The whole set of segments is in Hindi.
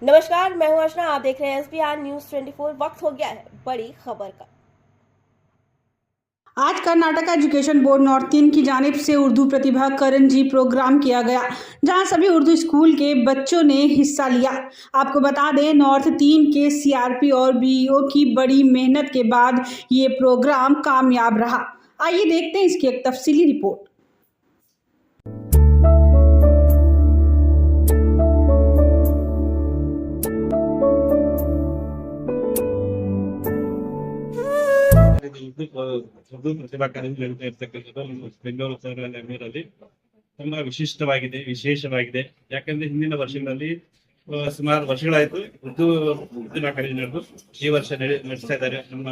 नमस्कार, मैं हूं अर्चना। आप देख रहे हैं SBR न्यूज 24। वक्त हो गया है बड़ी खबर का। आज कर्नाटक एजुकेशन बोर्ड नॉर्थ 3 की जानिब से उर्दू प्रतिभा करंजी प्रोग्राम किया गया, जहां सभी उर्दू स्कूल के बच्चों ने हिस्सा लिया। आपको बता दें, नॉर्थ 3 के CRP और BEO की बड़ी मेहनत के बाद ये प्रोग्राम कामयाब रहा। आइए देखते हैं इसकी एक तफसीली रिपोर्ट। ಉರ್ದು ಪ್ರತಿಭಾ ಕಾರಂಜಿ ಅಂತ ಇರ್ತಕ್ಕಂಥದ್ದು ನಮ್ಮ ಬೆಂಗಳೂರು ಸರ್ ಅಮೀರಲ್ಲಿ ತುಂಬಾ ವಿಶೇಷವಾಗಿದೆ. ಯಾಕಂದ್ರೆ ಹಿಂದಿನ ವರ್ಷಗಳಲ್ಲಿ ಸುಮಾರು ವರ್ಷಗಳಾಯ್ತು ಉರ್ದು ಪ್ರತಿಭಾ ಕಾರಂಜಿ ನಡೆದು ಈ ವರ್ಷ ನಡೆಸ್ತಾ ಇದ್ದಾರೆ. ನಮ್ಮ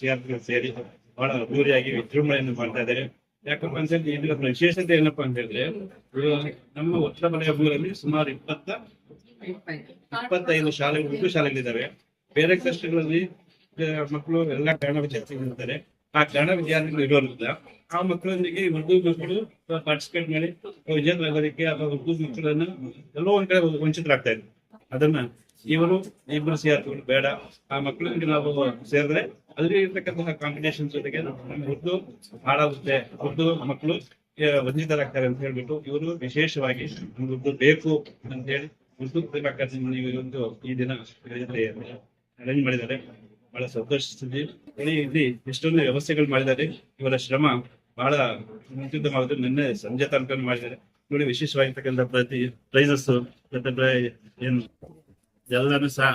CRP ಸೇರಿ ಬಹಳ ಅದ್ದೂರಿಯಾಗಿ ವಿಜೃಂಭಣೆಯನ್ನು ಮಾಡ್ತಾ ಇದ್ದಾರೆ. ಯಾಕಪ್ಪ ಅಂತಂದ್ರೆ ಇದರ ವಿಶೇಷತೆ ಏನಪ್ಪಾ ಅಂತ ಹೇಳಿದ್ರೆ, ನಮ್ಮ ಉತ್ತರ ವಲಯ ಊರಲ್ಲಿ ಸುಮಾರು 25 ಶಾಲೆಗಳು ಉರ್ದು ಶಾಲೆಗಳಿದ್ದಾವೆ. ಬೇರೆ ಕಷ್ಟಗಳಲ್ಲಿ ಮಕ್ಕಳು ಎಲ್ಲ ಕನ್ನಡ ವಿದ್ಯಾರ್ಥಿಗಳಿರ್ತಾರೆ. ಆ ಕನ್ನಡ ವಿದ್ಯಾರ್ಥಿಗಳು ಇರೋದ್ರಿಂದ ಆ ಮಕ್ಕಳೊಂದಿಗೆ ಉರ್ದು ಮಕ್ಕಳು ಪಾರ್ಟಿಸಿಪೇಟ್ ಮಾಡಿ ವಿಜೇತರಾಗೋದಕ್ಕೆ ಅಥವಾ ಉರ್ದು ಮಕ್ಕಳನ್ನ ಎಲ್ಲೋ ಒಂದ್ ಕಡೆ ವಂಚಿತರಾಗ್ತಾ ಇದ್ರು. ಅದನ್ನ ಇವರು ಇಬ್ಬರು CRPಗಳು ಬೇಡ, ಆ ಮಕ್ಕಳಿಗೆ ನಾವು ಸೇರಿದ್ರೆ ಅದ್ರಲ್ಲಿ ಇರ್ತಕ್ಕಂತಹ ಕಾಂಪಿಟೇಷನ್ ಜೊತೆಗೆ ಉರ್ದು ಹಾಳಾಗುತ್ತೆ, ಉರ್ದು ಮಕ್ಕಳು ವಂಚಿತರಾಗ್ತಾರೆ ಅಂತ ಹೇಳ್ಬಿಟ್ಟು ಇವರು ವಿಶೇಷವಾಗಿ ಉರ್ದು ಬೇಕು ಅಂತ ಹೇಳಿ ಉರ್ದು ಪ್ರತಿಭಾ ಕಾರಂಜಿ ಒಂದು ಈ ದಿನ ಅರೇಂಜ್ ಮಾಡಿದ್ದಾರೆ. ಬಹಳ ಸಂತೋಷಿಸ್ತೀವಿ. ಇಲ್ಲಿ ಎಷ್ಟೊಂದು ವ್ಯವಸ್ಥೆಗಳು ಮಾಡಿದ್ದಾರೆ. ಇವರ ಶ್ರಮ ಬಹಳ ಅತ್ಯುತ್ತಮವಾದ. ನಿನ್ನೆ ಸಂಜೆ ತನಕ ಮಾಡಿದ್ದಾರೆ ನೋಡಿ. ವಿಶೇಷವಾಗಿರ್ತಕ್ಕಂಥ ಪ್ರೈಸಸ್ ಏನು ಎಲ್ಲಾನು ಸಹ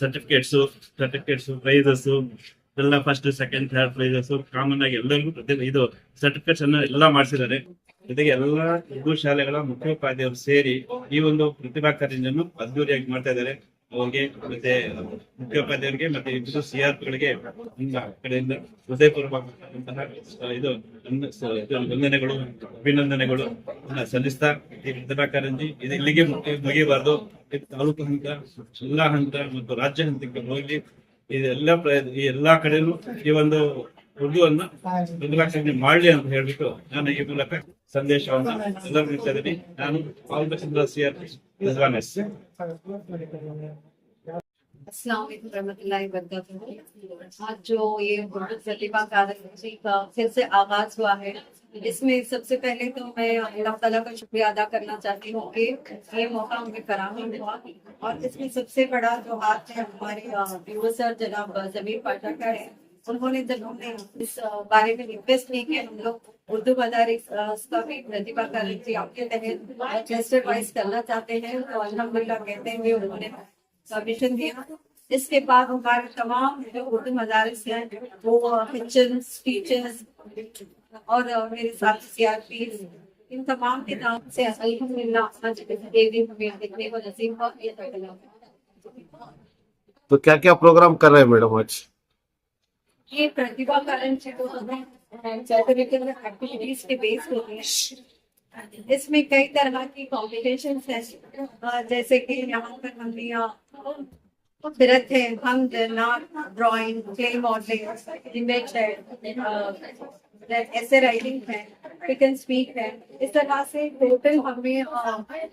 ಸರ್ಟಿಫಿಕೇಟ್ಸ್ ಪ್ರೈಸಸ್ ಎಲ್ಲ first second third prices common ಆಗಿ ಎಲ್ಲರಿಗೂ ಇದು ಸರ್ಟಿಫಿಕೇಟ್ಸ್ ಅನ್ನ ಎಲ್ಲ ಮಾಡಿಸಿದ್ದಾರೆ. ಜೊತೆಗೆ ಎಲ್ಲಾ ಉರ್ದು ಶಾಲೆಗಳ ಮುಖ್ಯೋಪಾಧ್ಯಾಯರು ಸೇರಿ ಈ ಒಂದು ಪ್ರತಿಭಾ ಕಾರಂಜಿಯನ್ನು ಅದ್ದೂರಿಯಾಗಿ ಮಾಡ್ತಾ ಇದ್ದಾರೆ. ಅವ್ರಿಗೆ ಮತ್ತೆ ಮುಖ್ಯೋಪಾಧ್ಯಾಯರಿಗೆ ಮತ್ತೆ ಇಬ್ಬರು CRPಗಳಿಗೆ ಕಡೆಯಿಂದ ಹೃದಯಪೂರ್ವಕಂತಹ ವಂದನೆಗಳು, ಅಭಿನಂದನೆಗಳು ಸಲ್ಲಿಸ್ತಾ ಈ ಪ್ರತಿಭಾ ಕಾರಂಜಿ ಇದು ಇಲ್ಲಿಗೆ ಮುಗಿಯಬಾರ್ದು. ತಾಲೂಕು ಹಂತ, ಜಿಲ್ಲಾ ಹಂತ ಮತ್ತು ರಾಜ್ಯ ಹಂತಕ್ಕೆ ಹೋಗಿ ಈ ಎಲ್ಲಾ ಕಡೆನೂ ಈ ಒಂದು ಉರ್ದುವನ್ನ ಪ್ರತಿಭಾ ಕಾರಂಜಿ ಮಾಡ್ಲಿ ಅಂತ ಹೇಳ್ಬಿಟ್ಟು ನಾನು ಈ ಮೂಲಕ ಸಂದೇಶವನ್ನು ಎಲ್ಲರೂ ನೀಡ್ತಾ ಇದ್ದೀನಿ. ನಾನು CRP अस्सलाम वालेकुम रहमतुल्लाहि व बरकातहू। आज जो ये उर्दू प्रतिभा कारिंजी का फिर से आगाज हुआ है, इसमें सबसे पहले तो मैं अल्लाह ताला का शुक्रिया अदा करना चाहती हूँ कि ये मौका हमें फराहम हुआ। और इसमें सबसे बड़ा जो हाथ है हमारे व्यूअर सर जनाब जमीर पाठक का है। उन्होंने जब हमने इस बारे में रिक्वेस्ट की कि हम लोग उर्दू मदारिस का भी प्रतिभा कारिंजी आपके तहत क्लस्टर वाइज करना चाहते हैं, तो अल्हम्दुलिल्लाह कहते हुए उन्होंने सबमिशन दिया। इसके बाद हमारे तमाम जो उर्दू मदारिस हैं वो टीचर्स और मेरे साथ CRP इन तमाम के नाम से अल्हम्दुलिल्लाह हमें देखने को नसीब हुआ। तो क्या क्या प्रोग्राम कर रहे हैं मैडम आज? ये प्रतिभा कारिंजी को हमें एक्टिविटीज के बेस होती है। इसमें कई तरह की कॉम्पिटिशन है, जैसे कि यहाँ पर हम फिरत है, हम नाट, ड्राइंग, क्ले मॉडलिंग, इमेज है, ऐसे राइटिंग है, पिक एंड स्पीक है। इस तरह से टोटल हमें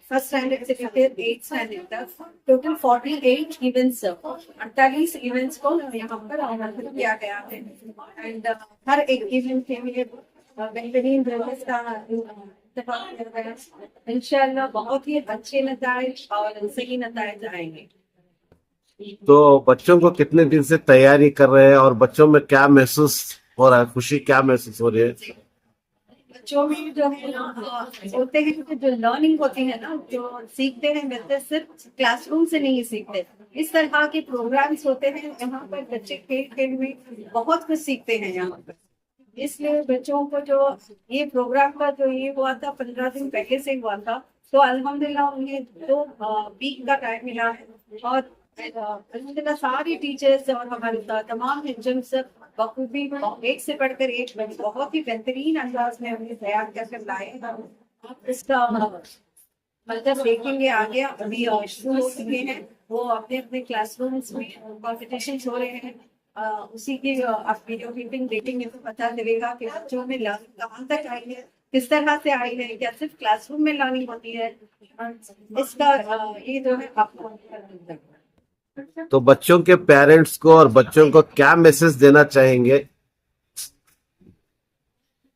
फर्स्ट स्टैंडर्ड से लेकर 8th स्टैंडर्ड तक टोटल 48 इवेंट्स 48 इवेंट्स को यहाँ पर आमंत्रित किया गया है। एंड हर एक इवेंट के लिए बेहतरीन व्यवस्था इंशाल्लाह बहुत ही अच्छे नताइज और सही नताइज आएंगे। तो बच्चों को कितने दिन से तैयारी कर रहे हैं और बच्चों में क्या महसूस हो रहा है, खुशी क्या महसूस हो रही है? बच्चों में जो है होते हैं कि जो लर्निंग होती है ना, जो सीखते हैं वैसे सिर्फ क्लासरूम से नहीं सीखते। इस तरह के प्रोग्राम्स होते हैं यहाँ पर बच्चे खेल में बहुत कुछ सीखते हैं यहाँ पर। इसलिए बच्चों को जो ये प्रोग्राम का जो ये हुआ था 15 दिन पहले से हुआ था, तो अल्हम्दुलिल्लाह उन्हें 2 वीक का टाइम मिला है। और अल्हम्दुलिल्लाह सारी टीचर्स और हमारे तमाम एजेंट्स बखूबी एक से बढ़कर एक बहुत ही बेहतरीन अंदाज में हमें तैयार कर लाए। इसका मतलब देखेंगे आगे। अभी शुरू हो चुके हैं, वो अपने अपने क्लासरूम्स में कॉम्पिटिशन हो रहे हैं। उसी की आप वीडियो क्लिपिंग देखेंगे तो पता चलेगा कि बच्चों में कहाँ तक आई है किस तरह से आई है, क्या सिर्फ क्लासरूम में लर्निंग होती है, इसका ये जो है आपको तो बच्चों के पेरेंट्स को और बच्चों को क्या मैसेज देना चाहेंगे?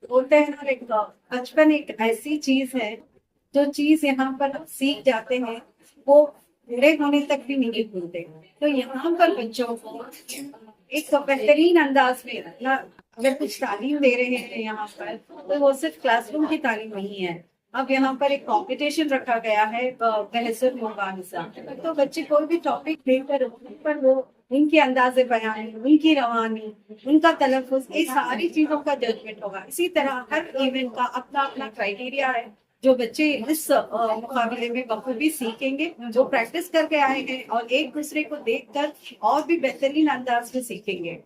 बोलते हैं ना, एक बचपन एक ऐसी चीज है जो चीज यहाँ पर हम सीख जाते हैं वो बूढ़े होने तक भी नहीं भूलते। तो यहाँ पर बच्चों को एक बेहतरीन अंदाज में ना अगर कुछ तालीम दे रहे हैं यहाँ पर, तो वो सिर्फ क्लासरूम की तालीम नहीं है। अब यहाँ पर एक कंपटीशन रखा गया है बहसुर मुबाहिसा, तो बच्चे कोई भी टॉपिक लेकर उस पर वो उनके अंदाजे बयान, उनकी रवानी, उनका तलफ़ुज़, ये सारी चीजों का जजमेंट होगा। इसी तरह हर इवेंट का अपना अपना क्राइटेरिया है जो बच्चे इस मुकाबले में बखूबी सीखेंगे, जो प्रैक्टिस करके आए हैं और एक दूसरे को देखकर और भी बेहतरीन अंदाज में सीखेंगे।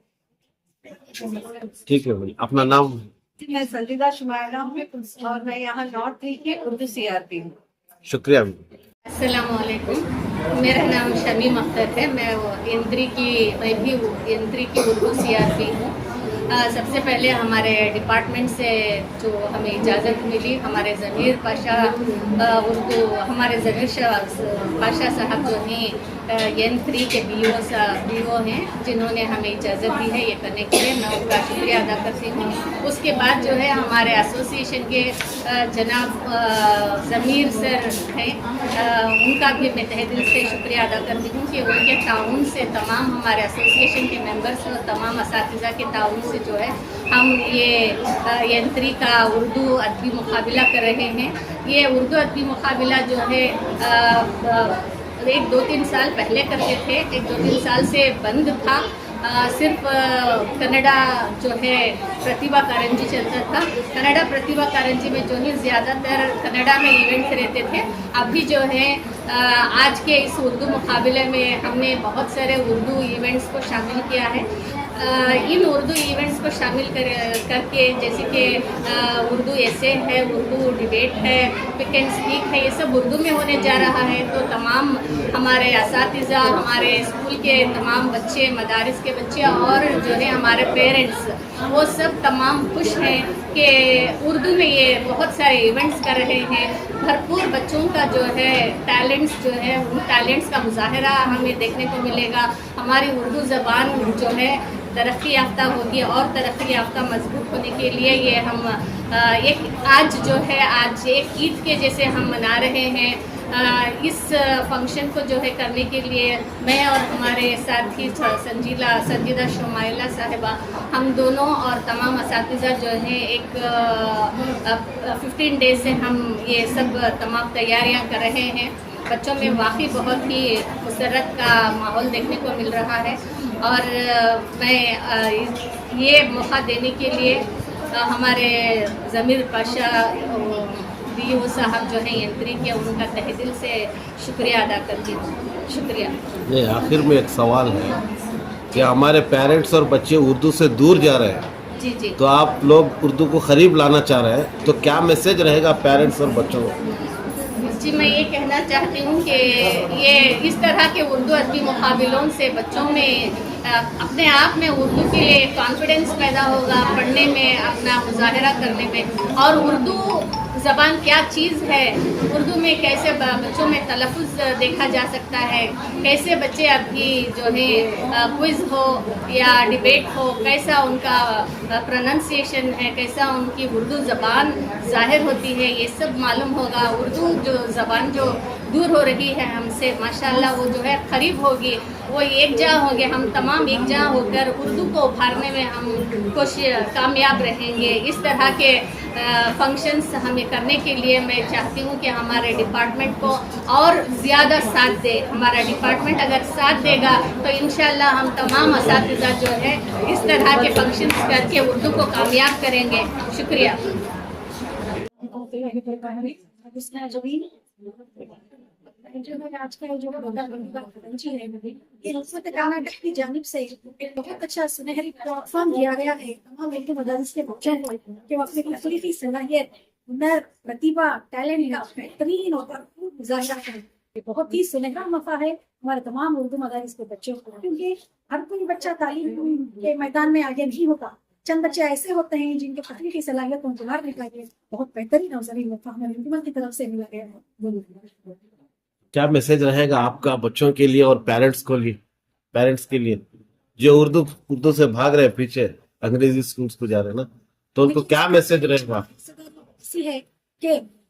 ठीक है भाई, अपना नाम? मैं संजीदा शुमाइला हूँ और मैं यहाँ नॉर्थ 3 की उर्दू CRP हूँ। शुक्रिया। अस्सलामुअलैकुम, मेरा नाम शमीम अख्तर है। मैं भी यंत्री की उर्दू CRP हूँ। सबसे पहले हमारे डिपार्टमेंट से जो हमें इजाज़त मिली, हमारे ज़मीर पाशा हमारे ज़मीर पाशा साहब जो हैं यंत्री के BO हैं, जिन्होंने हमें इजाज़त दी है ये करने के लिए, मैं उनका शुक्रिया अदा करती हूँ। उसके बाद जो है हमारे एसोसिएशन के जनाब ज़मीर सर हैं, उनका भी मैं तहे दिल से शुक्रिया अदा करती हूँ कि उनके ताउन से तमाम हमारे एसोसिएशन के मेंबर्स और तमाम असातिज़ा के ताउन से जो है हम ये यंत्री का उर्दू अदबी मुकाबला कर रहे हैं। ये उर्दू अदबी मुकाबला जो है 1-2-3 साल पहले करते थे, 1-2-3 साल से बंद था। सिर्फ कनाडा जो है प्रतिभा कारंजी चलता था। कनाडा प्रतिभा कारंजी में जो है ज़्यादातर कनाडा में इवेंट्स रहते थे। अभी जो है आज के इस उर्दू मुकाबले में हमने बहुत सारे उर्दू इवेंट्स को शामिल किया है। इन उर्दू इवेंट्स को शामिल करके जैसे कि उर्दू ऐसे है, उर्दू डिबेट है, पिक एंड स्पीक है, ये सब उर्दू में होने जा रहा है। तो तमाम हमारे असातिज़ा, हमारे स्कूल के तमाम बच्चे, मदारिस के बच्चे और जो है हमारे पेरेंट्स, वो सब तमाम खुश हैं कि उर्दू में ये बहुत सारे इवेंट्स कर रहे हैं। भरपूर बच्चों का जो है टैलेंट्स जो है, उन टैलेंट्स का मुजाहरा हमें देखने को मिलेगा। हमारी उर्दू ज़बान जो है तरक्की याफ्ता होगी और तरक्की याफ्ता मजबूत होने के लिए ये हम आज जो है आज एक ईद के जैसे हम मना रहे हैं। इस फंक्शन को जो है करने के लिए मैं और हमारे साथी संजीदा शुमाइला साहिबा, हम दोनों और तमाम असातिज़ा जो हैं एक 15 डेज से हम ये सब तमाम तैयारियां कर रहे हैं। बच्चों में वाकई बहुत ही मुसरत का माहौल देखने को मिल रहा है और मैं ये मौका देने के लिए हमारे ज़मीर पाशा BO साहब जो हैं यंत्री के, उनका तहे दिल से शुक्रिया अदा करती हूँ। शुक्रिया। ये आखिर में एक सवाल है कि हमारे पेरेंट्स और बच्चे उर्दू से दूर जा रहे हैं, जी, तो आप लोग उर्दू को करीब लाना चाह रहे हैं, तो क्या मैसेज रहेगा पेरेंट्स और बच्चों को? जी, मैं ये कहना चाहती हूँ कि ये इस तरह के उर्दू अदबी मुकाबलों से बच्चों में अपने आप में उर्दू के लिए कॉन्फिडेंस पैदा होगा, पढ़ने में, अपना मुजाहरा करने में, और उर्दू ज़बान क्या चीज़ है, उर्दू में कैसे बच्चों में तलफ़ुज़ देखा जा सकता है, कैसे बच्चे अभी जो है क्विज़ हो या डिबेट हो, कैसा उनका प्रोनंसिएशन है, कैसा उनकी उर्दू ज़बान ज़ाहिर होती है, ये सब मालूम होगा। उर्दू जो ज़बान जो दूर हो रही है हमसे, माशाल्लाह वो जो है करीब होगी, वो एक जहाँ होंगे, हम तमाम एक जहाँ होकर उर्दू को उभारने में हम कामयाब रहेंगे। इस तरह के फंक्शंस हमें करने के लिए मैं चाहती हूँ कि हमारे डिपार्टमेंट को और ज़्यादा साथ दे। हमारा डिपार्टमेंट अगर साथ देगा तो इंशाल्लाह हम तमाम असातिज़ा जो है इस तरह के फंक्शंस करके उर्दू को कामयाब करेंगे। शुक्रिया। जो है आज का जो ये हुकूमत कर्नाटक की जानिब से एक बहुत अच्छा सुनहरी प्लेटफॉर्म दिया गया है तमाम उर्दू मदारिस के बच्चों को कि वो अपनी तख्लीकी सलाहियत, हुनर, प्रतिभा, टैलेंट का बेहतरीन और भरपूर मुजाहिरा करें। ये बहुत ही सुनहरा मौका है हमारे तमाम उर्दू मदारिस के बच्चों को, क्योंकि हर कोई बच्चा तालीम के मैदान में आगे नहीं होता। चंद बच्चे ऐसे होते हैं जिनके पढ़ने की सलाहियत को बाहर निकालिए बहुत बेहतरीन अवसर हमें हुकूमत की तरफ से मिला गया है। क्या मैसेज रहेगा आपका बच्चों के लिए और पेरेंट्स के लिए जो उर्दू से भाग रहे हैं पीछे, अंग्रेजी स्कूल्स को जा रहे हैं ना, तो उनको क्या मैसेज रहेगा? सी है कि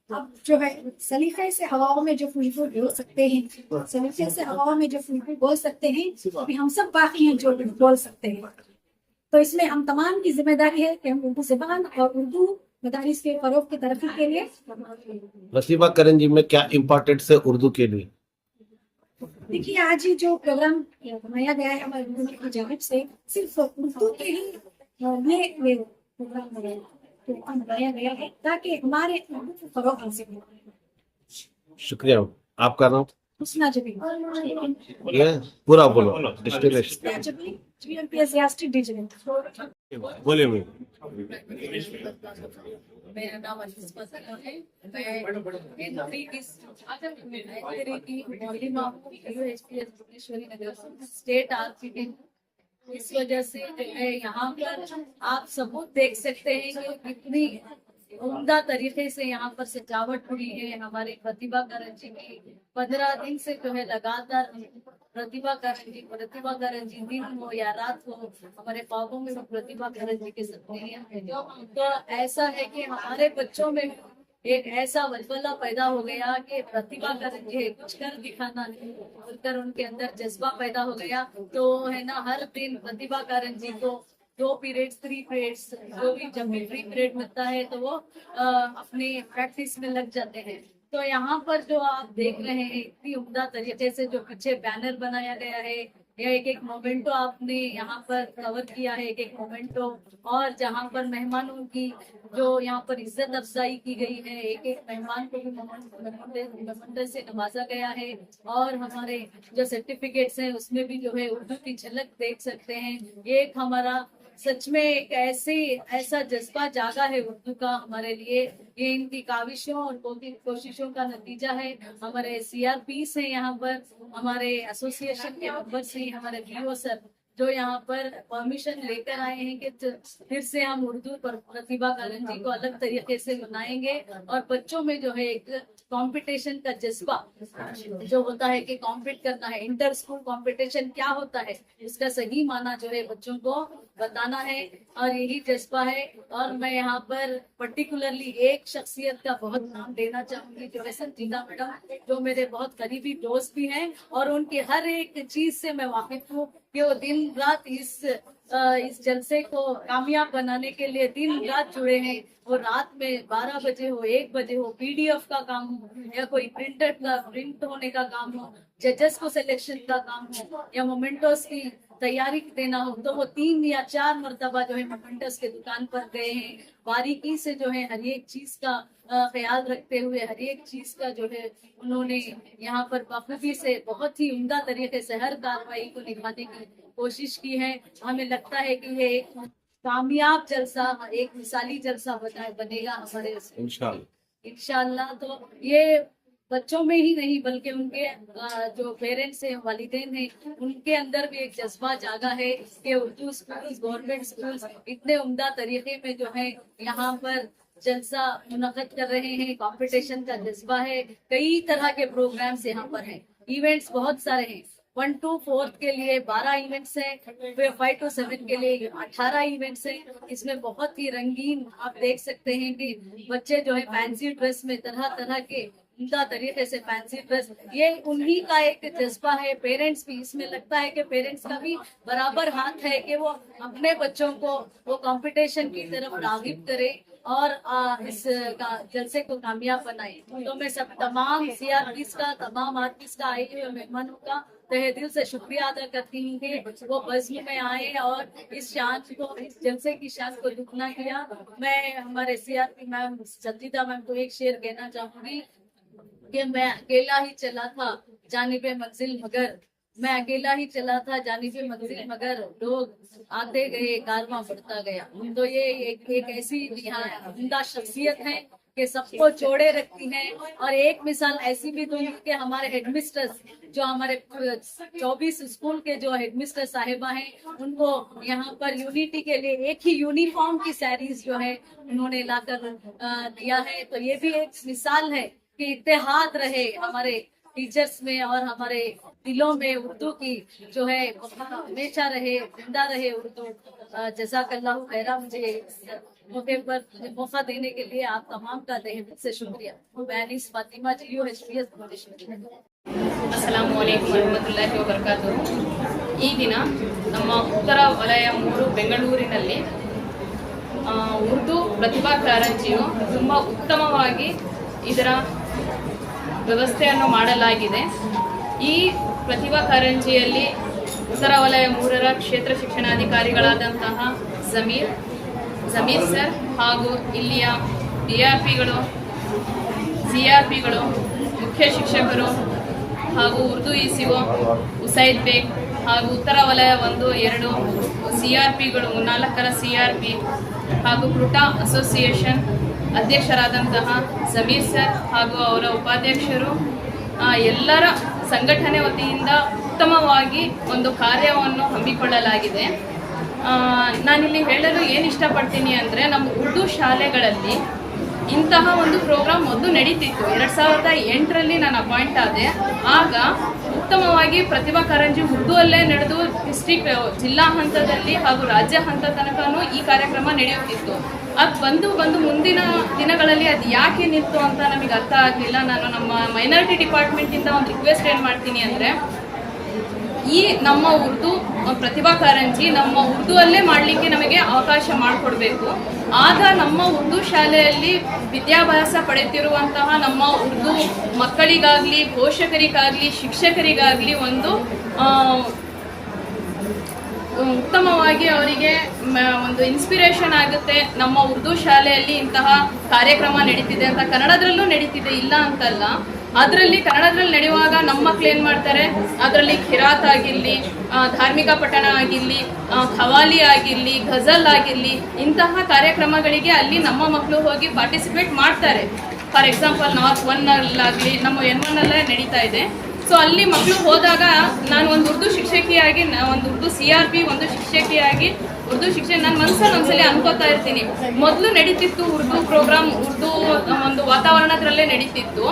अब जो है सलीके से हवाओं में जो फुलफुल बोल सकते हैं, सलीके से हवाओं में जो फुलफुल बोल सकते हैं, अभी हम सब बाकी हैं जो बोल सकते हैं। तो इसमें हम तमाम की जिम्मेदारी है कि हम उर्दू ज़बान और उर्दू मदारिस के फरोग की तरक्की के लिए। प्रतिभा करंजी में क्या इम्पोर्टेंस है उर्दू के लिए? देखिए, आज ही जो प्रोग्राम बनाया गया है हमारे हुकूमत की जानिब से, सिर्फ उर्दू के ही ये प्रोग्राम बनाया गया है ताकि हमारे उर्दू को फरोग हासिल हो। शुक्रिया। आपका नाम? हुस्ना जबी। ये पूरा बोलो। डिस्टिंग्विश जबी enthusiastic digital। बोलिए। मेरा नाम अलिस्मा सना है। मैं नौकरी की मौलिमा UHPS भुवनेश्वरी नगर स्टेट आर्किटेक्ट। इस वजह से जो है यहाँ पर आप सबूत देख सकते हैं कि कितनी उम्दा तरीके से यहाँ पर सजावट हुई है। हमारी प्रतिभा करंजी की 15 दिन से जो है लगातार प्रतिभा करंजी दिन हो या रात हो, हमारे ख्वाबों में प्रतिभा करंजी के सपने हैं। तो ऐसा है कि हमारे बच्चों में एक ऐसा वलवला पैदा हो गया कि प्रतिभा करंजी है, कुछ कर दिखाना बोलकर उनके अंदर जज्बा पैदा हो गया। तो है ना, हर दिन प्रतिभा करंजी को 2 पीरियड्स 3 पीरियड्स जो भी जब भी फ्री पीरियड मिलता है तो वो अपनी प्रैक्टिस में लग जाते हैं। तो यहाँ पर जो आप देख रहे हैं इतनी उम्दा तरीके से जो पीछे बैनर बनाया गया है, या एक मोमेंटो आपने यहाँ पर कवर किया है, एक मोमेंटो, और जहाँ पर मेहमानों की जो यहाँ पर इज्जत अफजाई की गई है, एक मेहमान को भी मेमोंडो से नवाजा गया है। और हमारे जो सर्टिफिकेट्स हैं उसमें भी जो है उर्दू की झलक देख सकते हैं। एक हमारा सच में एक ऐसा जज्बा जागा है उर्दू का हमारे लिए। ये इनकी काविशों और कोशिशों का नतीजा है। हमारे CRP से यहाँ पर हमारे एसोसिएशन के मेंबर से हमारे BO सर जो यहाँ पर परमिशन लेकर आए हैं कि फिर से हम उर्दू पर प्रतिभा करंजी को अलग तरीके से बनाएंगे और बच्चों में जो है एक कंपटीशन का जज्बा जो होता है कि कॉम्पीट करना है, इंटर स्कूल कंपटीशन क्या होता है उसका सही माना जो है बच्चों को बताना है, और यही जज्बा है। और मैं यहाँ पर पर्टिकुलरली एक शख्सियत का बहुत नाम देना चाहूंगी जो है संजीदा मैडम, जो मेरे बहुत करीबी दोस्त भी हैं और उनकी हर एक चीज से मैं वाकिफ हूँ कि वो दिन रात इस जलसे को कामयाब बनाने के लिए दिन रात जुड़े हैं। वो रात में 12 बजे हो, 1 बजे हो, PDF का काम हो या कोई प्रिंट होने का काम हो, जजेस को सिलेक्शन का काम हो या मोमेंटोस की तैयारी देना हो, तो वो 3 या 4 मरतबा जो है मोमेंटोस के दुकान पर गए हैं। बारीकी से जो है हर एक चीज का ख्याल रखते हुए हर एक चीज का जो है उन्होंने यहाँ पर बखूबी से बहुत ही उम्दा तरीके से हर कार्रवाई को निभाने की कोशिश की है। हमें लगता है कि ये एक कामयाब जलसा, एक मिसाली जलसा बनेगा हमारे इंशाल्लाह। तो ये बच्चों में ही नहीं बल्कि उनके जो पेरेंट्स हैं, वालिदैन हैं, उनके अंदर भी एक जज्बा जागा है कि उर्दू स्कूल, गवर्नमेंट स्कूल इतने उम्दा तरीके में जो है यहाँ पर जलसा मुनक़द कर रहे हैं। कंपटीशन का जज्बा है, कई तरह के प्रोग्राम्स यहाँ पर हैं, इवेंट्स बहुत सारे हैं। 1 to 4 के लिए 12 इवेंट्स हैं, फिर 5 to 7 के लिए 18 इवेंट्स हैं। इसमें बहुत ही रंगीन आप देख सकते हैं कि बच्चे जो है फैंसी ड्रेस में तरह तरह के उम्दा तरीके से फैंसी ड्रेस, ये उन्हीं का एक जज्बा है। पेरेंट्स भी इसमें लगता है कि पेरेंट्स का भी बराबर हाथ है कि वो अपने बच्चों को वो कंपटीशन की तरफ राग़िब करे और इस जलसे को कामयाब बनाए। तो मैं सब तमाम CRPs का, तमाम आर्टिस्ट का, आए हुए मेहमानों का तहे दिल से शुक्रिया अदा करती हूँ कि वो बज़्म में आए और इस शान को, इस जलसे की शान को दुगना किया। मैं हमारे CRP मैम संजीदा मैम को एक शेर कहना चाहूंगी कि मैं अकेला ही चला था जानिबे मंजिल मगर, मैं अकेला ही चला था जानिबे मंजिल मगर, लोग आते गए कारवां बढ़ता गया। तो ये एक ऐसी यहाँ उम्दा शख्सियत है के सबको जोड़े रखती हैं। और एक मिसाल ऐसी भी दूंगी कि हमारे हेडमिस्ट्रेस जो हमारे 24 स्कूल के जो हेडमिस्ट्रेस साहिबा हैं, उनको यहाँ पर यूनिटी के लिए एक ही यूनिफॉर्म की सैरीज जो है उन्होंने लाकर दिया है। तो ये भी एक मिसाल है कि इत्तेहाद रहे हमारे टीचर्स में और हमारे दिलों में उर्दू की जो है हमेशा रहे, जिंदा रहे उर्दू। जज़ाकल्लाहु खैरा। मुझे मौके पर मौका देने के लिए आप तमाम का तहे दिल से शुक्रिया। मैं अनीस फातिमा UHPS ಅಸ್ಸಲಾಮು ಅಲೈಕುಂ ವರಹಮತುಲ್ಲಾಹಿ ವಬರಕಾತುಹು। ಈ ದಿನ ನಮ್ಮ ಉತ್ತರ ವಲಯ 3 ಬೆಂಗಳೂರಿನಲ್ಲಿ ಉರ್ದು ಪ್ರತಿಭಾ ಕಾರಂಜಿಯು ತುಂಬ ಉತ್ತಮವಾಗಿ ಇದರ ವ್ಯವಸ್ಥೆಯನ್ನು ಮಾಡಲಾಗಿದೆ। ಈ ಪ್ರತಿಭಾ ಕಾರಂಜಿಯಲ್ಲಿ ಉತ್ತರ ವಲಯ 3ರ ಕ್ಷೇತ್ರ ಶಿಕ್ಷಣಾಧಿಕಾರಿಗಳಾದಂತಹ ಜಮೀರ್ ಸರ್ ಹಾಗೂ ಇಲ್ಲಿಯ DRPಗಳು, CRPಗಳು, ಮುಖ್ಯ ಶಿಕ್ಷಕರು ಹಾಗೂ ಉರ್ದು ECO ಉಸೈದ್ ಬೇಗ್ ಹಾಗೂ ಉತ್ತರ ವಲಯ 1, 2 CRPಗಳು, 4ರ CRP ಹಾಗೂ ಕ್ರುಟಾ ಅಸೋಸಿಯೇಷನ್ ಅಧ್ಯಕ್ಷರಾದಂತಹ ಜಮೀರ್ ಸರ್ ಹಾಗೂ ಅವರ ಉಪಾಧ್ಯಕ್ಷರು ಎಲ್ಲರ ಸಂಘಟನೆ ವತಿಯಿಂದ ಉತ್ತಮವಾಗಿ ಒಂದು ಕಾರ್ಯವನ್ನು ಹಮ್ಮಿಕೊಳ್ಳಲಾಗಿದೆ। ನಾನಿಲ್ಲಿ ಹೇಳಲು ಏನು ಇಷ್ಟಪಡ್ತೀನಿ ಅಂದರೆ, ನಮ್ಮ ಉರ್ದು ಶಾಲೆಗಳಲ್ಲಿ ಇಂತಹ ಒಂದು ಪ್ರೋಗ್ರಾಮ್ ಮೊದಲು ನಡೀತಿತ್ತು। 2008ರಲ್ಲಿ ನಾನು ಅಪಾಯಿಂಟ್ ಆದೆ। ಆಗ ಉತ್ತಮವಾಗಿ ಪ್ರತಿಭಾ ಕಾರಂಜಿ ಉರ್ದುವಲ್ಲೇ ನಡೆದು ಡಿಸ್ಟ್ರಿಕ್ಟ್ ಜಿಲ್ಲಾ ಹಂತದಲ್ಲಿ ಹಾಗೂ ರಾಜ್ಯ ಹಂತ ತನಕನೂ ಈ ಕಾರ್ಯಕ್ರಮ ನಡೆಯುತ್ತಿತ್ತು। ಅದು ಬಂದು ಮುಂದಿನ ದಿನಗಳಲ್ಲಿ ಅದು ಯಾಕೆ ನಿಂತು ಅಂತ ನಮಗೆ ಅರ್ಥ ಆಗಲಿಲ್ಲ। ನಾನು ನಮ್ಮ ಮೈನಾರಿಟಿ ಡಿಪಾರ್ಟ್ಮೆಂಟಿಂದ ಒಂದು ರಿಕ್ವೆಸ್ಟ್ ಏನು ಮಾಡ್ತೀನಿ ಅಂದರೆ, ಈ ನಮ್ಮ ಉರ್ದು ಪ್ರತಿಭಾ ಕಾರಂಜಿ ನಮ್ಮ ಉರ್ದುವಲ್ಲೇ ಮಾಡಲಿಕ್ಕೆ ನಮಗೆ ಅವಕಾಶ ಮಾಡಿಕೊಡ್ಬೇಕು। ಆಗ ನಮ್ಮ ಉರ್ದು ಶಾಲೆಯಲ್ಲಿ ವಿದ್ಯಾಭ್ಯಾಸ ಪಡೆಯುತ್ತಿರುವಂತಹ ನಮ್ಮ ಉರ್ದು ಮಕ್ಕಳಿಗಾಗಲಿ, ಪೋಷಕರಿಗಾಗಲಿ, ಶಿಕ್ಷಕರಿಗಾಗಲಿ ಒಂದು ಉತ್ತಮವಾಗಿ ಅವರಿಗೆ ಒಂದು ಇನ್ಸ್ಪಿರೇಷನ್ ಆಗುತ್ತೆ। ನಮ್ಮ ಉರ್ದು ಶಾಲೆಯಲ್ಲಿ ಇಂತಹ ಕಾರ್ಯಕ್ರಮ ನಡೀತಿದೆ ಅಂತ, ಕನ್ನಡದಲ್ಲೂ ನಡೀತಿದೆ ಇಲ್ಲ ಅಂತಲ್ಲ, ಅದರಲ್ಲಿ ಕನ್ನಡದಲ್ಲಿ ನಡೆಯುವಾಗ ನಮ್ಮ ಮಕ್ಳು ಏನು ಮಾಡ್ತಾರೆ, ಅದರಲ್ಲಿ ಖಿರಾತ್ ಆಗಿರಲಿ, ಧಾರ್ಮಿಕ ಪಠಣ ಆಗಿರಲಿ, ಖವಾಲಿ ಆಗಿರಲಿ, ಘಜಲ್ ಆಗಿರಲಿ, ಇಂತಹ ಕಾರ್ಯಕ್ರಮಗಳಿಗೆ ಅಲ್ಲಿ ನಮ್ಮ ಮಕ್ಕಳು ಹೋಗಿ ಪಾರ್ಟಿಸಿಪೇಟ್ ಮಾಡ್ತಾರೆ। ಫಾರ್ ಎಕ್ಸಾಂಪಲ್ ನಾರ್ತ್ 1ಅಲ್ಲಾಗಲಿ ನಮ್ಮ N1ಅಲ್ಲೇ ನಡೀತಾ ಇದೆ। ಸೊ ಅಲ್ಲಿ ಮಕ್ಕಳು ಹೋದಾಗ ನಾನು ಒಂದು ಉರ್ದು ಶಿಕ್ಷಕಿಯಾಗಿ, ಒಂದು ಉರ್ದು CRP ಒಂದು ಶಿಕ್ಷಕಿಯಾಗಿ ಉರ್ದು ಶಿಕ್ಷಣ ನನ್ನ ಮನಸ್ಸಲ್ಲಿ ಒಂದ್ಸಲಿ ಅನ್ಕೋತಾ ಇರ್ತೀನಿ, ಮೊದಲು ನಡೀತಿತ್ತು ಉರ್ದು ಪ್ರೋಗ್ರಾಮ್, ಉರ್ದು ಒಂದು ವಾತಾವರಣದ್ರಲ್ಲೇ ನಡೀತಿತ್ತು,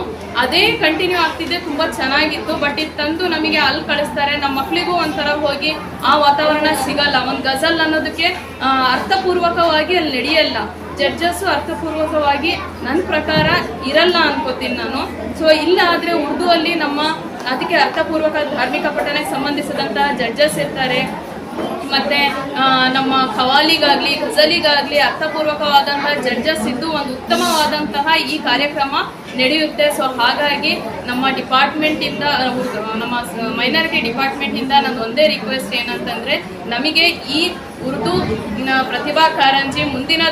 ಅದೇ ಕಂಟಿನ್ಯೂ ಆಗ್ತಿದೆ, ತುಂಬ ಚೆನ್ನಾಗಿತ್ತು। ಬಟ್ ಇದು ತಂದು ನಮಗೆ ಅಲ್ಲಿ ಕಳಿಸ್ತಾರೆ, ನಮ್ಮ ಮಕ್ಕಳಿಗೂ ಒಂಥರ ಹೋಗಿ ಆ ವಾತಾವರಣ ಸಿಗಲ್ಲ। ಒಂದು ಗಜಲ್ ಅನ್ನೋದಕ್ಕೆ ಅರ್ಥಪೂರ್ವಕವಾಗಿ ಅಲ್ಲಿ ನಡೆಯಲ್ಲ, ಜಡ್ಜಸ್ಸು ಅರ್ಥಪೂರ್ವಕವಾಗಿ ನನ್ನ ಪ್ರಕಾರ ಇರಲ್ಲ ಅನ್ಕೋತೀನಿ ನಾನು। ಸೊ ಇಲ್ಲ ಆದರೆ ಉರ್ದು ಅಲ್ಲಿ ನಮ್ಮ ಅದಕ್ಕೆ ಅರ್ಥಪೂರ್ವಕ ಧಾರ್ಮಿಕ ಪಠಣಕ್ಕೆ ಸಂಬಂಧಿಸಿದಂತಹ ಜಡ್ಜಸ್ ಇರ್ತಾರೆ, ಮತ್ತು ನಮ್ಮ ಖವಾಲಿಗಾಗಲಿ, ಘಜಲಿಗಾಗಲಿ ಅರ್ಥಪೂರ್ವಕವಾದಂತಹ ಜಡ್ಜಸ್ ಇದ್ದು ಒಂದು ಉತ್ತಮವಾದಂತಹ ಈ ಕಾರ್ಯಕ್ರಮ ನಡೆಯುತ್ತೆ। ಸೊ ಹಾಗಾಗಿ ನಮ್ಮ ಡಿಪಾರ್ಟ್ಮೆಂಟಿಂದ, ನಮ್ಮ ಮೈನಾರಿಟಿ ಡಿಪಾರ್ಟ್ಮೆಂಟಿಂದ ನನ್ನ ಒಂದೇ ರಿಕ್ವೆಸ್ಟ್ ಏನಂತಂದರೆ, ನಮಗೆ ಈ ಉರ್ದು ಪ್ರತಿಭಾ ಕಾರಂಜಿ ಮುಂದಿನ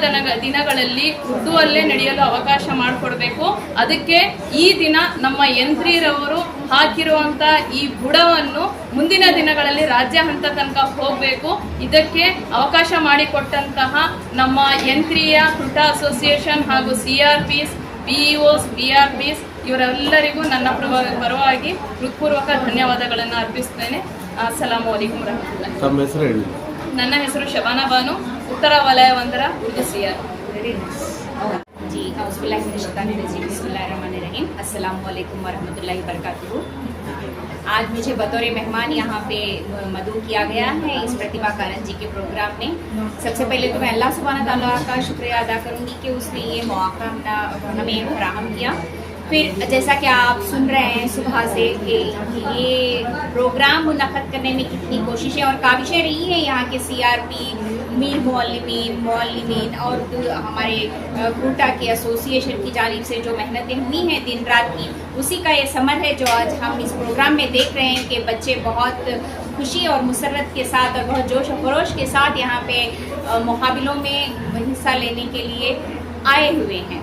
ದಿನಗಳಲ್ಲಿ ಉರ್ದುವಲ್ಲೇ ನಡೆಯಲು ಅವಕಾಶ ಮಾಡಿಕೊಡ್ಬೇಕು। ಅದಕ್ಕೆ ಈ ದಿನ ನಮ್ಮ N3ರವರು ಹಾಕಿರುವಂಥ ಈ ಬುಡವನ್ನು ಮುಂದಿನ ದಿನಗಳಲ್ಲಿ ರಾಜ್ಯ ಹಂತ ತನಕ ಹೋಗಬೇಕು। ಇದಕ್ಕೆ ಅವಕಾಶ ಮಾಡಿಕೊಟ್ಟಂತಹ ನಮ್ಮ N3ಯ ಕ್ರುಟಾ ಅಸೋಸಿಯೇಷನ್ ಹಾಗೂ CRPs, PEOs, BRPs ಇವರೆಲ್ಲರಿಗೂ ನನ್ನ ಪರವಾಗಿ ಹೃತ್ಪೂರ್ವಕ ಧನ್ಯವಾದಗಳನ್ನು ಅರ್ಪಿಸ್ತೇನೆ। ಅಸ್ಸಲಾಮು ಅಲೈಕುಂ ವರಹಮತುಲ್ಲಾಹಿ। ತಮ್ಮ ಹೆಸರು ಹೇಳಿ? ನನ್ನ ಹೆಸರು ಶಬಾನಾ ಬಾನು, ಉತ್ತರ ವಲಯ 1ರ ಉರ್ದು CR। जी बिस्मिल्लाहिर्रहमानिर्रहीम। अस्सलाम वालेकुम वरहमतुल्लाहि वबरकातुहू। आज मुझे बतौर मेहमान यहाँ पे मदऊ किया गया है इस प्रतिभा काರಂಜಿ के प्रोग्राम में। सबसे पहले तो मैं अल्लाह सुब्हानहू तआला का शुक्रिया अदा करूँगी कि उसने ये मौका हमें फराहम किया। फिर जैसा कि आप सुन रहे हैं सुबह से कि ये प्रोग्राम मुनक़द करने में कितनी कोशिशें और काविशें रही हैं यहाँ के CRP, मीर मौलमीन और हमारे क्रूटा के एसोसिएशन की जानिब से जो मेहनतें हुई हैं दिन रात की, उसी का ये समर है जो आज हम इस प्रोग्राम में देख रहे हैं कि बच्चे बहुत खुशी और मुसरत के साथ और बहुत जोश और खरोश के साथ यहाँ पे मुकाबलों में हिस्सा लेने के लिए आए हुए हैं।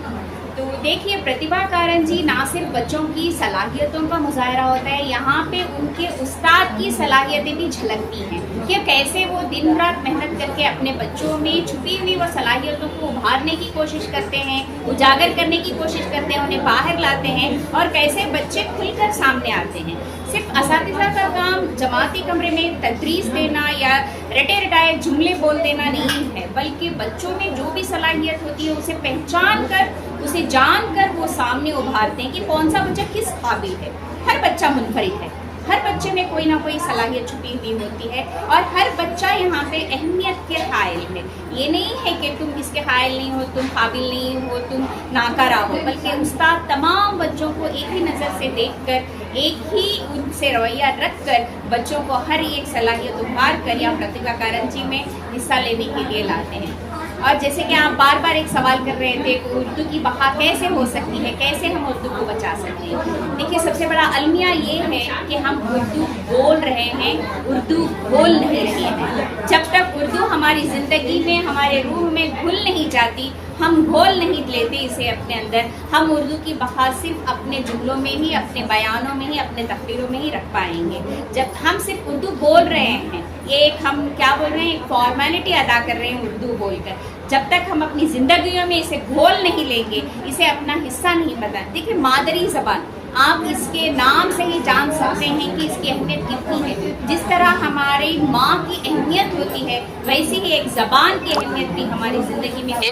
तो देखिए, प्रतिभा काರಂಜಿ ना सिर्फ बच्चों की सलाहियतों का मुजाहरा होता है, यहाँ पे उनके उस्ताद की सलाहियतें भी झलकती हैं। कि कैसे वो दिन रात मेहनत करके अपने बच्चों में छुपी हुई वो सलाहियतों को उभारने की कोशिश करते हैं, उजागर करने की कोशिश करते हैं, उन्हें बाहर लाते हैं और कैसे बच्चे खुलकर सामने आते हैं। सिर्फ असातिज़ा का काम जमाती कमरे में तदरीस देना या रटे रटाए जुमले बोल देना नहीं है, बल्कि बच्चों में जो भी सलाहियत होती है उसे पहचान कर, उसे जान कर वो सामने उभारते हैं कि कौन सा बच्चा किस काबिल है। हर बच्चा मुनफरिद है, हर बच्चे में कोई ना कोई सलाहियत छुपी हुई होती है और हर बच्चा यहाँ पे अहमियत के कायल है। ये नहीं है कि तुम इसके कायल नहीं हो, तुम काबिल नहीं हो, तुम नाकारा हो, बल्कि उस्ताद तमाम बच्चों को एक ही नज़र से देखकर, एक ही उनसे रवैया रख कर बच्चों को हर एक सलाहियत उभार कर या प्रतिभा कारंजी में हिस्सा लेने के लिए लाते हैं। और जैसे कि आप बार बार एक सवाल कर रहे थे कि उर्दू की बहा कैसे हो सकती है, कैसे हम उर्दू को बचा सकते हैं। देखिए, सबसे बड़ा अलमिया ये है कि हम उर्दू बोल रहे हैं, उर्दू बोल नहीं रहे हैं। जब तक उर्दू हमारी ज़िंदगी में, हमारे रूह में घुल नहीं जाती, हम घोल नहीं लेते इसे अपने अंदर, हम उर्दू की बहा सिर्फ अपने जुमलों में ही, अपने बयानों में ही, अपने तकरीरों में ही रख पाएंगे। जब हम सिर्फ उर्दू बोल रहे हैं, एक हम क्या बोल रहे हैं, एक फॉर्मेलिटी अदा कर रहे हैं उर्दू बोलकर, जब तक हम अपनी ज़िंदगियों में इसे घोल नहीं लेंगे, इसे अपना हिस्सा नहीं बना। देखिए, मादरी ज़बान, आप इसके नाम से ही जान सकते हैं कि इसकी अहमियत कितनी है। जिस तरह हमारी माँ की अहमियत होती है, वैसे ही एक ज़बान की अहमियत भी हमारी ज़िंदगी में होती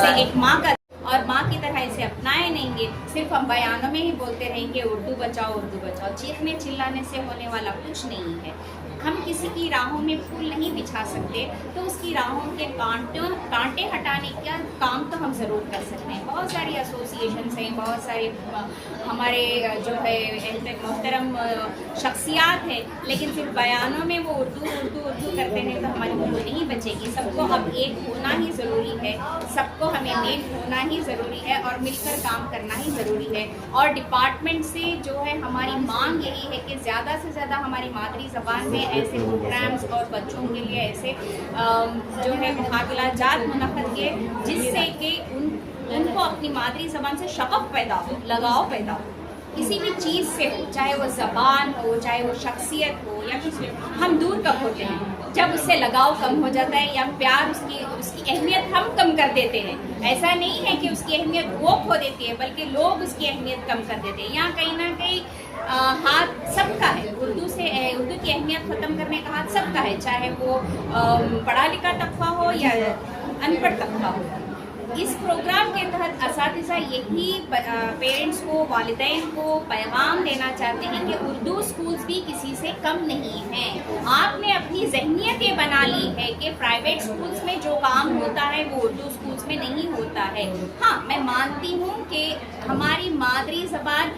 है। एक माँ का और माँ की तरह इसे अपनाए नहीं, सिर्फ हम बयानों में ही बोलते रहेंगे उर्दू बचाओ, चीखने चिल्लाने से होने वाला कुछ नहीं है। हम किसी की राहों में फूल नहीं बिछा सकते, तो उसकी राहों के कांटे हटाने का काम तो हम ज़रूर कर सकते हैं। बहुत सारी एसोसिएशंस हैं, बहुत सारे हमारे जो है मोहतरम शख्सियात हैं, लेकिन सिर्फ बयानों में वो उर्दू करते हैं तो हमारी उर्दू नहीं बचेगी। सबको अब एक होना ही ज़रूरी है, सबको हमें एक होना ही ज़रूरी है और मिलकर काम करना ही ज़रूरी है। और डिपार्टमेंट से जो है हमारी मांग यही है कि ज़्यादा से ज़्यादा हमारी मादरी ज़बान में ऐसे प्रोग्राम्स और बच्चों के लिए ऐसे जो है मुकाबला जात मुनक़्क़द किए, जिससे कि उनको अपनी मादरी ज़बान से शग़फ़ पैदा हो, लगाव पैदा हो, किसी भी चीज़ से हो, चाहे वो ज़बान हो, चाहे वो शख्सियत हो या किसी। हम दूर कब होते हैं? जब उससे लगाव कम हो जाता है या प्यार, उसकी अहमियत हम कम कर देते हैं। ऐसा नहीं है कि उसकी अहमियत वो खो देती है, बल्कि लोग उसकी अहमियत कम कर देते हैं। यहाँ कहीं ना कहीं हाथ सबका है, उर्दू की अहमियत ख़त्म करने का हाथ सबका है, चाहे वो पढ़ा लिखा तबका हो या अनपढ़ तबका हो। इस प्रोग्राम के तहत असातिज़ा यही पेरेंट्स को, वालिदैन को पैगाम देना चाहते हैं कि उर्दू स्कूल्स भी किसी से कम नहीं हैं। आपने अपनी ज़हनियत ये बना ली है कि प्राइवेट स्कूल्स में जो काम होता है वो उर्दू स्कूल्स में नहीं होता है। हाँ, मैं मानती हूँ कि हमारी मादरी ज़बान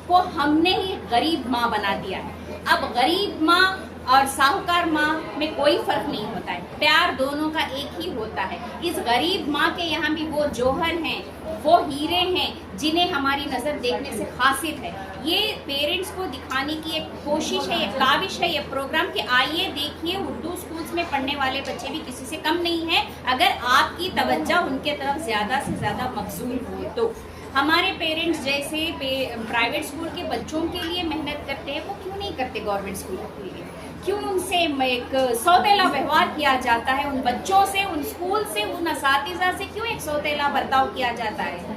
को हमने ही गरीब माँ बना दिया है। अब गरीब माँ और साहूकार माँ में कोई फर्क नहीं होता है, प्यार दोनों का एक ही होता है। इस गरीब माँ के यहाँ भी वो जौहर हैं, वो हीरे हैं जिन्हें हमारी नज़र देखने से खासियत है। ये पेरेंट्स को दिखाने की एक कोशिश है, एक काविश है ये प्रोग्राम कि आइए देखिए, उर्दू स्कूल्स में पढ़ने वाले बच्चे भी किसी से कम नहीं हैं, अगर आपकी तवज्जो उनके तरफ ज़्यादा से ज़्यादा मबज़ूल हो तो। हमारे पेरेंट्स जैसे प्राइवेट स्कूल के बच्चों के लिए मेहनत करते हैं, वो क्यों नहीं करते गवर्नमेंट स्कूल के लिए? क्यों उनसे एक सौतेला व्यवहार किया जाता है? उन बच्चों से, उन स्कूल से, उन असातिज़ा से क्यों एक सौतेला बर्ताव किया जाता है?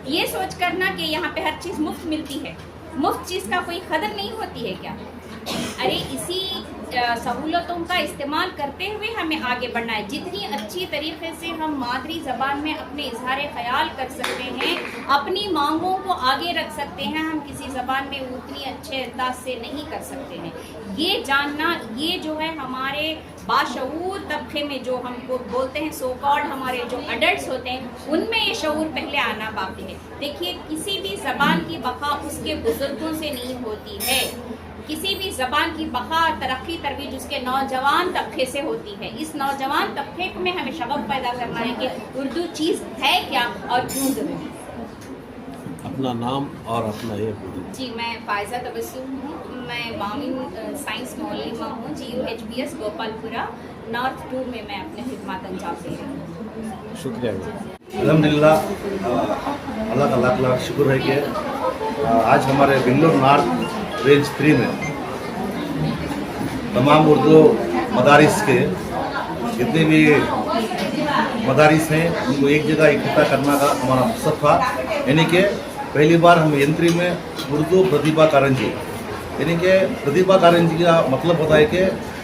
ये सोच करना कि यहाँ पे हर चीज़ मुफ्त मिलती है, मुफ्त चीज़ का कोई कदर नहीं होती है क्या? अरे इसी सहूलतों का इस्तेमाल करते हुए हमें आगे बढ़ना है। जितनी अच्छी तरीके से हम मादरी ज़बान में अपने इजहार ख्याल कर सकते हैं, अपनी मांगों को आगे रख सकते हैं, हम किसी ज़बान में उतनी अच्छे अंदाज से नहीं कर सकते हैं। ये जानना, ये जो है हमारे बाशऊर तबके में जो हमको बोलते हैं सो कॉल्ड हमारे जो अडल्ट्स होते हैं, उनमें ये शऊर पहले आना बाकी है। देखिए, किसी भी ज़बान की बका उसके बुजुर्गों से नहीं होती है, किसी भी ज़बान की बका तरक्की तरवीज उसके नौजवान तबके से होती है। इस नौजवान तबके में हमें शगफ पैदा करना है कि उर्दू चीज़ है क्या और क्यों ज़रूरी। अपना नाम और अपना ये जी, मैं फ़ायज़ा तबस्सुम हूँ, मैं मामिन साइंस मौलिमा हूँ, GUHBS गोपालपुरा नॉर्थ 2 में मैं अपने खिदमत अंजाम दे रही हूँ। शुक्रिया। अल्हम्दुलिल्लाह, अल्लाह का लाख लाख शुक्र है कि आज हमारे बेंगलोर नॉर्थ रेंज 3 में तमाम उर्दू मदारिस के जितने भी मदारिस हैं उनको एक जगह इकट्ठा करने का हमारा मकसद था। यानी कि पहली बार हम एंट्री में उर्दू प्रतिभा कारंजी, यानी कि प्रतिभा कारंजी का मतलब होता है कि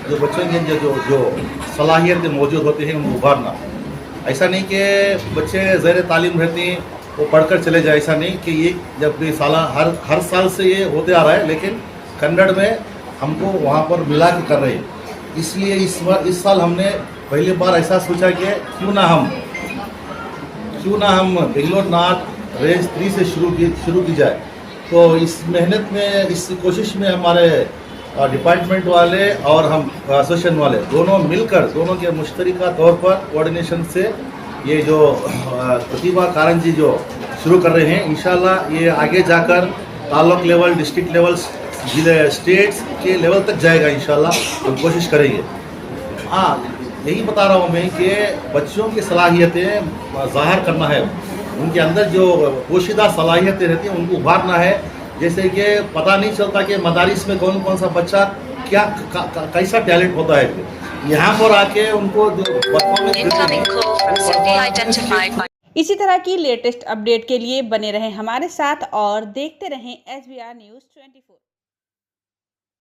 जो बच्चों के जो सलाहियतें मौजूद होती हैं उनको उभारना। ऐसा नहीं कि बच्चे ज़ैर तालीम रहते हैं वो पढ़कर चले जाए, ऐसा नहीं कि ये जब ये साल हर साल से ये होते आ रहा है, लेकिन कन्नड़ में हमको वहाँ पर मिला के कर रहे हैं। इसलिए इस साल हमने पहली बार ऐसा सोचा कि क्यों ना हम बेंगलोर नॉर्थ रेंज 3 से शुरू की जाए। तो इस मेहनत में, इस कोशिश में हमारे डिपार्टमेंट वाले और हम एसोसिएशन वाले दोनों मिलकर, दोनों के मुश्तरका तौर पर कोऑर्डिनेशन से ये जो प्रतिभा कारंजी जो शुरू कर रहे हैं, इंशाल्लाह ये आगे जाकर ताल्लुक लेवल, डिस्ट्रिक्ट लेवल, जिले, स्टेट्स के लेवल तक जाएगा। इंशाल्लाह हम कोशिश करेंगे। हाँ, यही बता रहा हूँ मैं कि बच्चों की सलाहियतें ज़ाहिर करना है, उनके अंदर जो पोशीदा सलाहियतें रहती हैं उनको उभारना है। जैसे कि पता नहीं चलता कि मदारिस में कौन कौन सा बच्चा क्या कैसा टैलेंट होता है, यहाँ पर आके उनको जो इसी तरह की लेटेस्ट अपडेट के लिए बने रहें हमारे साथ और देखते रहें SBR News 24।